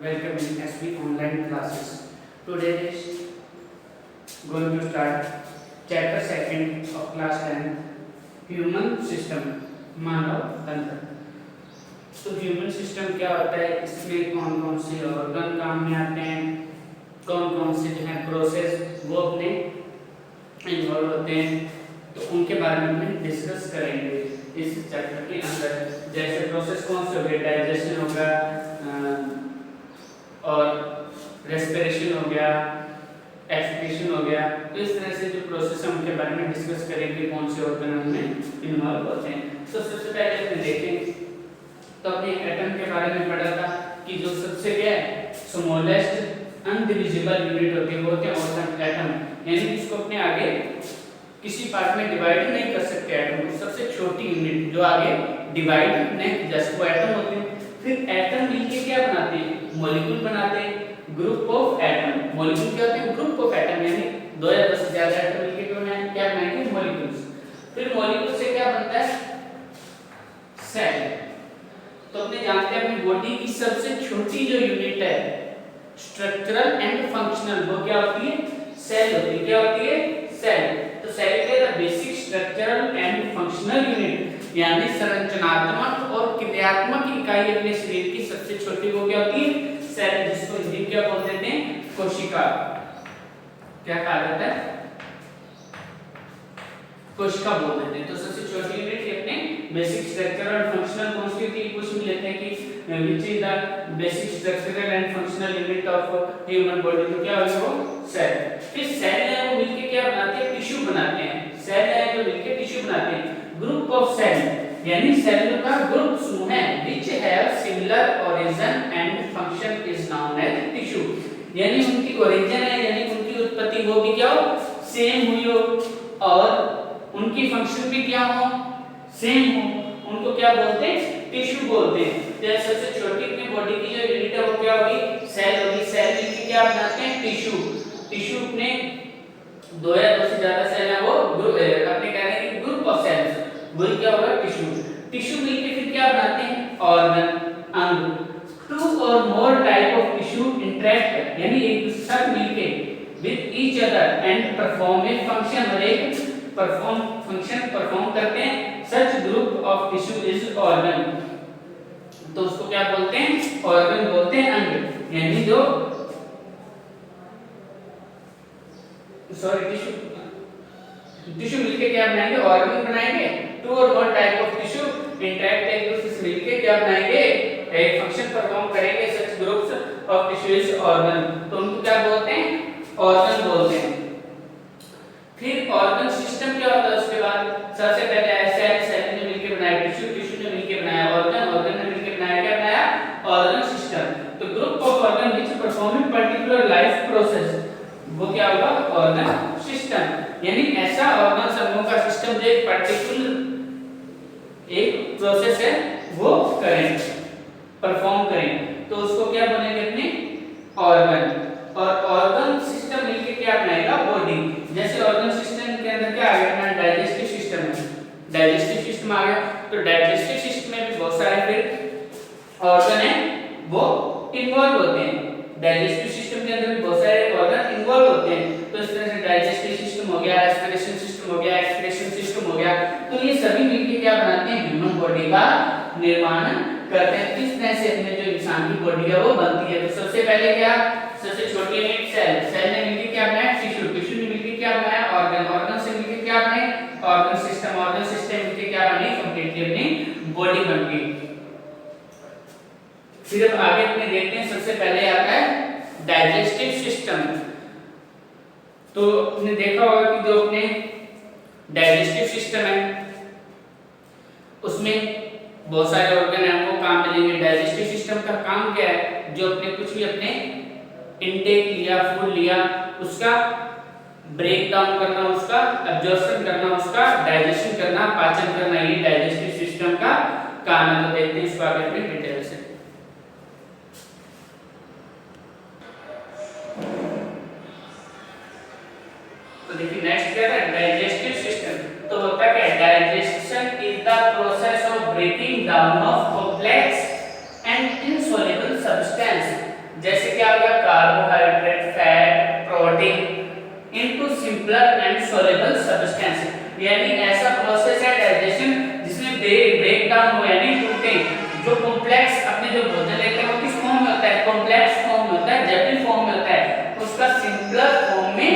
welcome in SB online classes. Today is going to start chapter second of class 10, human system, मानव तंत्र. तो human system क्या होता है, इसमें कौन कौन से ऑर्गन काम में आते हैं, कौन कौन से जो है प्रोसेस वो अपने इन्वॉल्व होते हैं, तो उनके बारे में हम डिस्कस करेंगे इस चैप्टर के अंदर. जैसे प्रोसेस कौन से हो गए, डाइजेशन होगा और रेस्पिरेशन हो गया, एक्सक्रीशन हो गया. तो इस तरह से जो प्रोसेस है उनके बारे में डिस्कस करेंगे, कौन से ऑर्गन उनमें इन्वॉल्व होते हैं. तो सबसे पहले अपने देखें तो अपने एटम के बारे में पढ़ा था कि जो सबसे क्या है स्मॉलेस्ट अनडिविजिबल यूनिट होती है वो होते हैं एटम. यानी इसको अपने आगे किसी पार्ट में डिवाइड नहीं कर सकते एटम को. सबसे छोटी यूनिट जो आगे डिवाइड नहीं जैसे वो एटम होते हैं. फिर एटम मिलके क्या बनाते हैं, मॉलिक्यूल बनाते हैं, ग्रुप ऑफ एटम. मॉलिक्यूल क्या होते हैं, ग्रुप ऑफ एटम. यानी दो या दस से ज्यादा एटम मिलके क्या बनाएंगे, मॉलिक्यूल्स. फिर मॉलिक्यूल से क्या बनता है, सेल. तो अपने जानते हैं अपनी बॉडी की सबसे छोटी जो यूनिट है स्ट्रक्चरल एंड फंक्शनल, वो क्या होती है, सेल होती है. क्या होती है, सेल. तो सेल के the basic structural and functional unit यानी संरचनात्मक और क्रियात्मक इकाई अपने शरीर की सबसे छोटी वो क्या होती है, सेल, जिसको हिंदी में क्या बोल देते हैं, कोशिका. क्या कहा जाता है, कोशिका बोल देते हैं. तो सबसे छोटी यूनिट अपने बेसिक स्ट्रक्चरल एंड फंक्शनल कौन सी होती है, कुछ भी लेते हैं कि which is the basic structural and functional unit of human body. तो क्या होगा वो, सेल. फिर सेल है वो मिलके क्या बनाते हैं, टिश्यू बनाते हैं. सेल है जो मिलके टिश्यू बनाते हैं. ग्रुप ऑफ सेल यानी सेल का ग्रुप समूह है which have similar origin and function is known as tissue. यानी उनकी ओरिजिन है यानी उनकी उत्पत्ति वो भी क्या हो, सेम हुई हो, और उनकी फंक्शन भी क्या हो, सेम हो. उनको क्या बोलते हैं, टिश्यू बोलते हैं. जैसे सबसे छोटी अपनी बॉडी की जो यूनिट है वो क्या होगी, सेल होगी. सेल मिलके क्या बनाते हैं, टिश्यू. टिश्यू अपने दो या दो से ज्यादा सेल है वो अपने कह रहे हैं कि ग्रुप ऑफ सेल्स, वही क्या होगा, टिश्यू. टिश्यू मिलके फिर क्या बनाते हैं, ऑर्गन, अंग. टू और more type of tissue interact यानी एक दूसरे के साथ मिलके with each other and perform a function, और एक फंक्शन परफॉर्म करते हैं. Such group of tissue is organ. तो उसको क्या बोलते हैं, ऑर्गन बोलते हैं, अंग. यानी जो टिश्यू मिलके क्या बनाएंगे, ऑर्गन बनाएंगे. टू और more type of tissue interact एक दूसरे से मिलके क्या बनाएंगे, एक फंक्शन परफॉर्म करेंगे. Such groups of tissue is organ. तो उनको क्या बोलते हैं, ऑर्गन बोलते हैं. फिर ऑर्गन सिस्टम क्या होता है, उसके बाद सबसे पहले सेल ने मिलके बनाया टिश्यू, टिश्यू ने मिलके बनाया ऑर्गन, ऑर्गन ने मिलके बनाया क्या बनाया, ऑर्गन सिस्टम. तो group of organ which performing particular life process, वो क्या होगा, ऑर्गन सिस्टम. यानी ऐसा ऑर्गन समूह का सिस्टम जो एक पर्टिकुलर एक प्रोसेस है वो करें, परफॉर्म करें, तो उसको क्या बनेगा अपने ऑर्गन. और ऑर्गन सिस्टम मिलके क्या बनाएगा, बॉडी. जैसे ऑर्गन सिस्टम के अंदर क्या आ गया अपना, डाइजेस्टिव सिस्टम है. डाइजेस्टिव सिस्टम आ गया. तो डाइजेस्टिव सिस्टम में भी बहुत सारे फिर ऑर्गन है वो इन्वॉल्व होते हैं. डाइजेस्टिव सिस्टम के अंदर भी बहुत सारे ऑर्गन इन्वॉल्व होते हैं. तो इस तरह से डाइजेस्टिव सिस्टम हो गया, रेस्पिरेशन सिस्टम हो गया, एक्सक्रीशन सिस्टम हो गया. तो ये सभी मिलके क्या बनाते हैं, ह्यूमन बॉडी का निर्माण करते हैं. किस तरह से अपने जो इंसान की बॉडी है वो बनती है. तो सबसे पहले क्या, सबसे छोटी यूनिट सेल. सेल ने मिलके क्या बनाया, टिश्यू. टिश्यू ने मिलके क्या बनाया, ऑर्गन. ऑर्गन से मिलके क्या बने, ऑर्गन सिस्टम. ऑर्गन सिस्टम मिलके क्या बनी, कंप्लीटली अपनी बॉडी बन गई. फिर अब आगे अपने देखते हैं. सबसे पहले आता है डाइजेस्टिव सिस्टम. तो आपने देखा होगा कि जो अपने डाइजेस्टिव सिस्टम है उसमें बहुत सारे ऑर्गन हैं वो काम मिलेंगे. डाइजेस्टिव सिस्टम का काम क्या है, जो अपने कुछ भी अपने इनटेक लिया, फूड लिया, उसका ब्रेक डाउन करना, उसका एब्जॉर्प्शन करना, उसका डाइजेशन करना, पाचन करना, ये डाइजेस्टिव सिस्टम का काम है. तो देखते हैं इसको आगे अपने डिटेल से. तो देखिए नेक्स्ट क्या है, डाइजेस्टिव सिस्टम. तो होता क्या है, digestion is the process of breaking down of complex and insoluble substance soluble substance, यानी ऐसा प्रोसेस है डाइजेशन जिसमें ब्रेक डाउन हो यानी टूटे। जो कॉम्प्लेक्स अपने जो भोजन लेते हैं वो किस फॉर्म में होता है, कॉम्प्लेक्स फॉर्म में होता है, जटिल फॉर्म में होता है, उसका सिंपलर फॉर्म में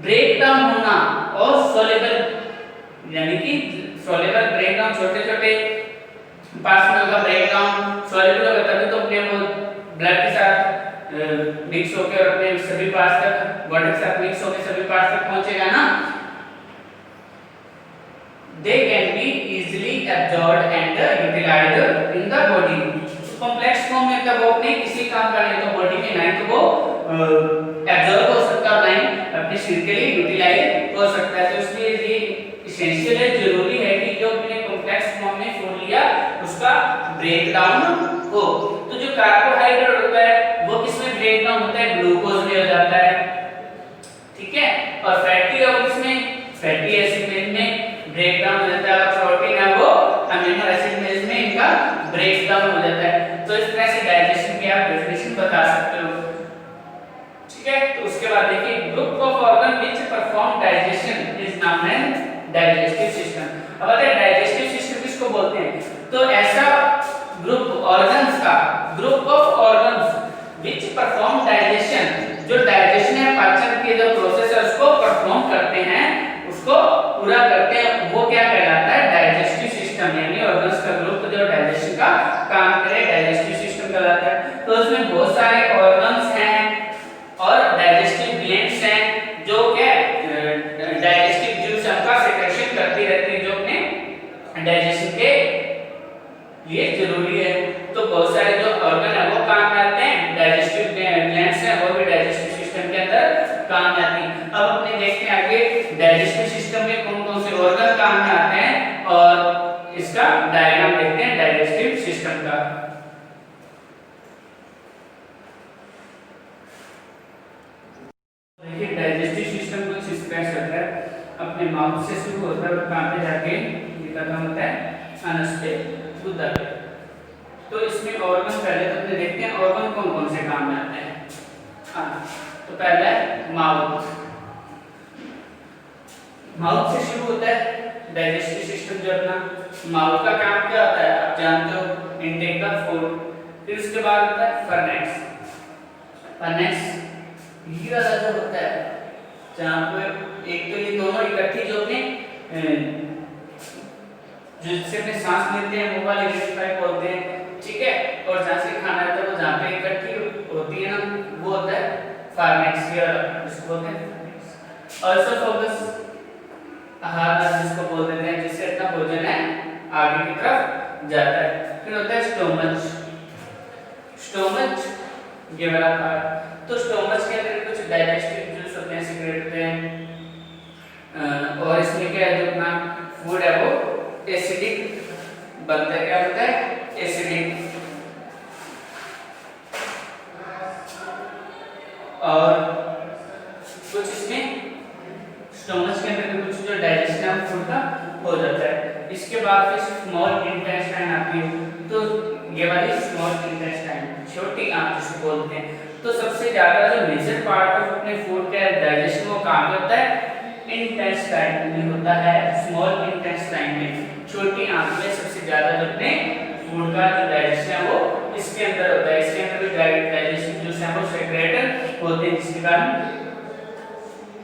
ब्रेक डाउन होना और सोलेबल यानी कि सोलेबल ब्रेक डाउन छोटे छोटे पार्ट्स में होगा ब्रेक डाउन, सोलेबल होगा तभी तो अपने वो ब्लड के साथ मिक्स होकर अपने सभी पार्ट्स तक बॉडी के साथ मिक्स होकर सभी पार्ट्स तक पहुंचेगा ना। They can be easily absorbed and utilized in the body. Complex form में तब वो अपने किसी काम का नहीं तो बॉडी में नहीं तो वो एब्जॉर्ब हो सकता है नहीं अपने शरीर के लिए यूटिलाइज हो सकता है। तो इसलिए ये एसेंशियल है, जरूरी है कि जो अपने कॉम्प्लेक्स फॉर्म में फूड लिया उसका ब्रेक डाउन हो। तो जो कार्बोहाइड्रेट होता है वो किसमें ब्रेक डाउन होता है, ग्लूकोज में हो जाता है, ठीक है। और फैटी है किसमें, फैटी एसिड में ब्रेक डाउन हो जाता है। प्रोटीन है वो अमीनो एसिड में इसमें इनका ब्रेक डाउन हो जाता है। तो इस तरह से डाइजेशन की आप डेफिनेशन बता सकते हो, ठीक है। तो उसके बाद देखिए group of organ which perform digestion is known as digestive system. अब बताइए डाइजेस्टिव सिस्टम किसको बोलते हैं, तो ऐसा ग्रुप ऑर्गन्स का, group of organs which perform digestion, जो डाइजेशन है पाचन के जो प्रोसेस है उसको परफॉर्म करते हैं, उसको पूरा करते हैं, वो क्या कहलाता है, डाइजेस्टिव सिस्टम। यानी ऑर्गन्स का ग्रुप जो डाइजेशन का काम करे डाइजेस्टिव सिस्टम कहलाता है। तो उसमें बहुत सारे ऑर्गन्स हैं और डाइजेस्टिव ग्लैंड्स हैं जो क्या डाइजेस्टिव जूस का सेक्रेशन करती रहती है जो अपने डाइजेशन के लिए जरूरी है। तो बहुत सारे जो ऑर्गन है वो काम करते हैं, डाइजेस्टिव ग्लैंड्स हैं वो भी डाइजेस्टिव सिस्टम के अंदर काम आती हैं। अब अपने देखते हैं आगे डाइजेस्टिव सिस्टम में कौन कौन से ऑर्गन काम में आते हैं और इसका डायग्राम देखते हैं डाइजेस्टिव सिस्टम का। देखिए डाइजेस्टिव सिस्टम कुछ इस तरह से होता है, अपने माउथ से शुरू होता है और कान पे जाके ये खत्म होता है अनस पे गुदा पे। तो इसमें ऑर्गन पहले तो अपने देखते हैं ऑर्गन कौन कौन से काम में आते हैं। तो पहला है माउथ, माउथ से शुरू होता है डाइजेस्टिव सिस्टम। जो अपना माउथ का काम क्या होता है आप जानते हो, इनटेक ऑफ फूड। फिर उसके बाद होता है फर्नेक्स, फर्नेक्स ये वाला जो होता है जहाँ पे एक तो ये दोनों इकट्ठी जो अपने जिससे अपने सांस लेते हैं वो वाले पाइप बोलते हैं, ठीक है। और जहाँ से खाना रहता है वो जहाँ पे इकट्ठी होती है ना वो होता है फार्नेक्स, जिसको बोलते हैं फार्नेक्स। ऑल्सो फोकस आहार जिसको बोल देते हैं, जिससे अपना भोजन है आगे की तरफ जाता है। फिर होता है स्टोमच, स्टोमच ये वाला पार्ट। तो स्टोमच के अंदर कुछ डाइजेस्टिव जूस होते हैं, सीक्रेट होते हैं और इसमें क्या है जो अपना फूड है वो एसिडिक बनता है। क्या बनता है, एसिडिक। और कुछ इसमें स्टोमच के अंदर कुछ जो डाइजेशन है फूड का हो जाता है। इसके बाद फिर स्मॉल इंटेस्टाइन आती है, तो ये वाली स्मॉल इंटेस्टाइन छोटी आंत जिसे बोलते हैं। तो सबसे ज्यादा जो मेजर पार्ट ऑफ अपने फूड का डाइजेशन वो कहाँ पे होता है, इंटेस्टाइन में होता है, स्मॉल इंटेस्टाइन में, छोटी आंत में सबसे ज्यादा जो अपने फूड का जो डाइजेशन है वो इसके अंदर होता है। इसके अंदर भी डाइजेशन जो है वो सेक्रेटेड होते हैं जिसके कारण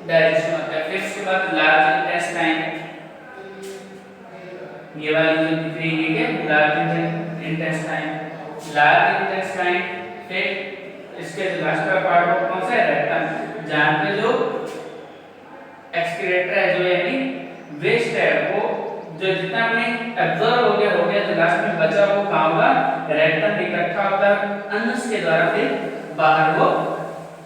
डाइजेशन होता है। फिर उसके बाद लार्ज इंटेस्टाइन, ये वाली जो दिख रही है लार्ज इंटेस्टाइन, लार्ज इंटेस्टाइन। फिर इसके लास्ट का पार्ट वो कौन सा है, रेक्टम, जहाँ पे जो एक्सक्रीटर है जो यानी वेस्ट है वो जो जितना हमने एब्जॉर्ब हो गया जो लास्ट में बचा वो कहाँ होगा, रेक्टम में इकट्ठा होता है, अनस के द्वारा फिर बाहर वो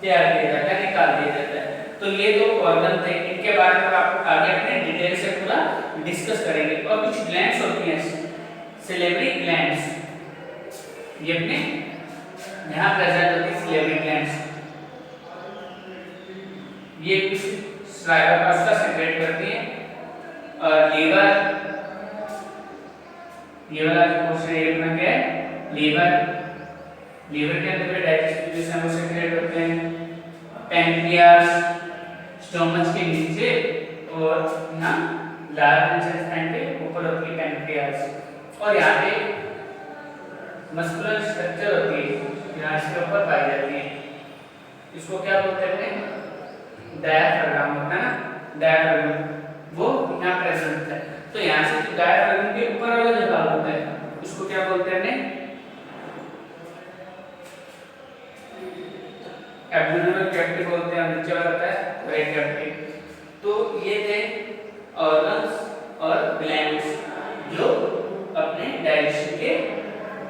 तैयार किया जाता है, निकाल दिया जाता है। तो ये दो ऑर्गन थे, इनके बारे में आप आगे अपने डिटेल से पूरा डिस्कस करेंगे। और कुछ ग्लैंड्स होती हैं, सिलेवरी ग्लैंड्स, ये अपने यहाँ प्रेजेंट होती है सिलेवरी ग्लैंड्स। ये कुछ स्लाइवर का सेक्रेट करती हैं। और लीवर, ये वाला जो पोर्शन है अपना क्या है, लीवर, लीवर के अंदर भी डाइजेस्टिव जूस है वो सेक्रेट होते हैं। पैंक्रियास, स्टोमच के नीचे और यहाँ लार्ज इंटेस्टाइन के ऊपर होती है पैनक्रियाज और यहाँ पे मस्कुलर स्ट्रक्चर होती है यहाँ इसके ऊपर पाई जाती है। इसको क्या बोलते हैं? डायाफ्राम होता है ना, डायाफ्राम वो यहाँ प्रेजेंट है। तो यहाँ से जो डायाफ्राम के ऊपर वाला जो भाग होता है उसको क्या बोलते हैं? एब्डोमिनल कैविटी बोलते हैं। नीचे वाला होता है राइट कैविटी। तो ये थे ऑर्गन्स और ग्लैंड्स जो अपने डाइजेशन के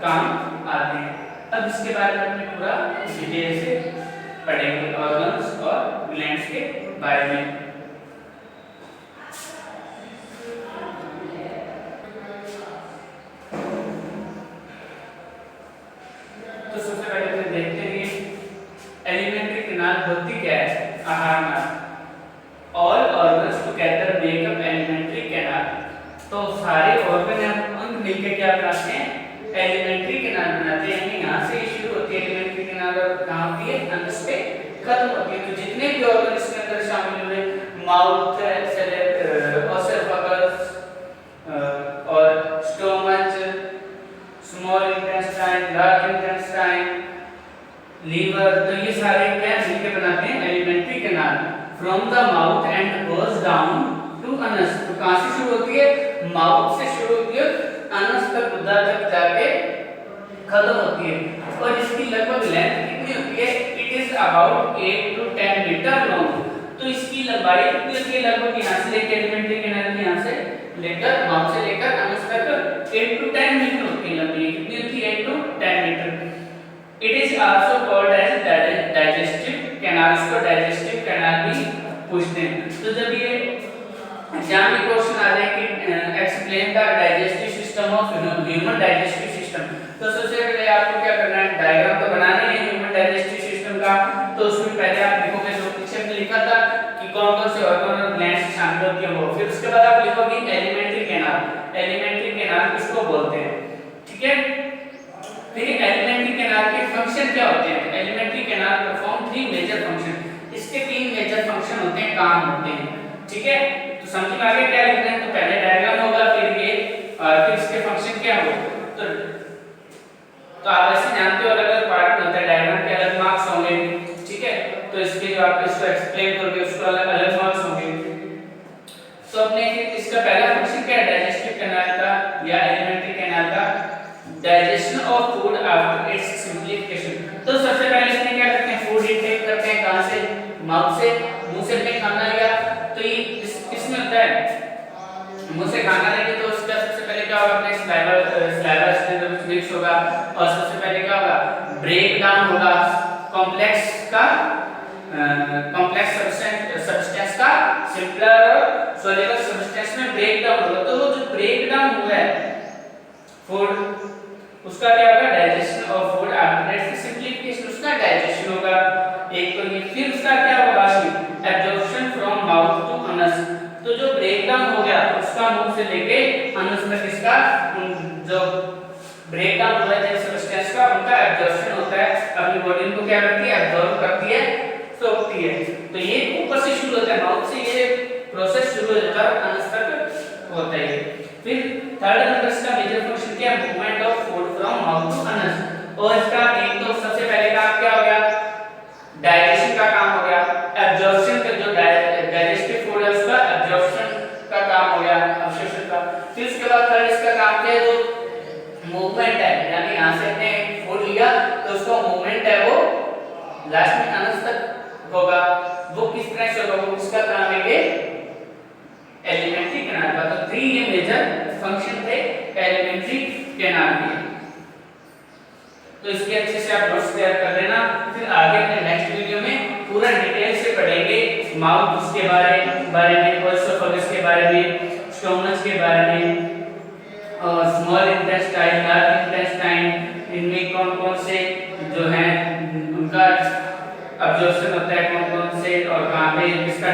काम आते हैं। अब इसके बारे में अपने पूरा डिटेल से पढ़ेंगे ऑर्गन्स और ग्लैंड्स के बारे में। तो सबसे पहले तो देखते हैं एलिमेंट्री कैनाल होती क्या है? आहार नाल। All organs together make up alimentary canal. तो सारे ऑर्गन अंग मिलकर क्या बनाते हैं? एलिमेंट्री कैनाल बनाते हैं। यानी यहाँ से शुरू होती है एलिमेंट्री कैनाल और कहाँ होती है? अंग पे खत्म होती है। तो जितने भी ऑर्गन इसके अंदर शामिल हुए, माउथ, ओसेफेगस और stomach, small intestine, large intestine, liver, तो ये सारे क्या मिलकर बनाते हैं alimentary canal. From the mouth and goes down to anus. तो कहाँ से शुरू होती है? माउथ से शुरू होती है, अनस तक, गुदा तक जाके खत्म होती है। और इसकी लगभग लेंथ कितनी होती है? It is about 8 to 10 metre long. तो इसकी लंबाई कितनी होती है? लगभग यहाँ से लेकर एलिमेंट्री कैनाल में यहाँ से लेकर माउथ से लेकर अनस तक 8 to 10 मीटर होती है लंबाई। कितनी होती है? 8 to 10 metre. It is also called as digestive canal. इसको डाइजेस्टिव कैनाल भी पूछते हैं। तो जब ये एग्जाम में क्वेश्चन आ जाए कि explain the digestive system of human digestive system, तो सबसे पहले आपको क्या करना है? डायग्राम तो बनाना है ह्यूमन डाइजेस्टिव सिस्टम का। तो उसमें पहले आप लिखोगे जो पीछे में लिखा था कि कौन कौन से ऑर्गन और ग्लैंड्स शामिल होती हैं वो। फिर उसके बाद आप लिखोगे एलिमेंट्री कैनाल। एलिमेंट्री कैनाल किसको बोलते हैं? ठीक है। फिर एलिमेंट्री कैनाल के फंक्शन क्या होते हैं? Alimentary canal perform 3 major function. इसके 3 मेजर फंक्शन होते हैं, काम होते हैं। ठीक है। तो समझ में आ गया क्या लिखना है? तो पहले डायग्राम होगा, फिर ये और फिर इसके फंक्शन क्या हो। तो आप ऐसे जानते हो अलग अलग पार्ट में होता है डायग्राम के, अलग मार्क्स होंगे। ठीक है। तो इसके जो आप इसको एक्सप्लेन करोगे उसको अलग अलग मार्क्स होंगे। तो अपने इसका पहला फंक्शन क्या है डाइजेस्टिव कैनाल का या एलिमेंट्री कैनाल का? Digestion of food after it's सिंप्लिफिकेशन। तो सबसे पहले इसमें क्या करते हैं? फूड इनटेक करते हैं। कहां से? माउथ से। मुंह से अपने खाना लिया तो ये इसमें होता है मुंह से खाना लेंगे तो उसका सबसे पहले क्या होगा? अपने स्लाइवा इसके अंदर कुछ मिक्स होगा और सबसे पहले क्या होगा? ब्रेक डाउन होगा कॉम्प्लेक्स सब्सटेंस का सिंपलर और सोल्यूबल सब्सटेंस में ब्रेक डाउन होगा। तो वो जो ब्रेक डाउन हुआ है फूड उसका क्या होगा? Digestion of food after it's सिंप्लिफिकेशन, उसका डाइजेशन होगा। एक तो ये फिर उसका क्या होगा? Absorption from mouth to anus. तो जो ब्रेक डाउन हो गया उसका मुंह से लेके अनस तक इसका जो ब्रेक डाउन हुआ है सब्सटेंस का उनका एब्जॉर्प्शन होता है। अपनी बॉडी को क्या करती है? एब्जॉर्ब करती है, सोखती है। तो ये ऊपर से शुरू होता है, माउथ से ये प्रोसेस शुरू हो जाता है, अनस तक होता है। फिर थर्ड नंबर इसका मेजर फंक्शन क्या है? Movement of food from mouth to anus. और इसका एक तो सबसे पहले काम क्या हो गया? डाइजेशन का काम हो गया। एब्जॉर्प्शन का जो डाइजेस्टिव फूड है उसका एब्जॉर्प्शन का काम हो गया, अवशोषण का। फिर उसके बाद थर्ड इसका काम क्या है? जो मूवमेंट है, यानी यहां से हमने फूड लिया तो उसका मूवमेंट है वो लास्ट में अनस तक होगा। वो किस तरह से होगा? वो किसका काम है? ये एलिमेंट्री कैनाल का। तो 3 ये मेजर फंक्शन थे एलिमेंट्री कैनाल के। तो इसके अच्छे से आप नोट्स तैयार कर लेना। फिर आगे अपने नेक्स्ट वीडियो में पूरा डिटेल से पढ़ेंगे माउथ के बारे में, ओसोफेगस के बारे में, स्टोमच के बारे में और स्मॉल इंटेस्टाइन, लार्ज इंटेस्टाइन, इनमें कौन कौन से जो हैं उनका एब्जॉर्प्शन होता है, कौन कौन से और कहाँ पे किसका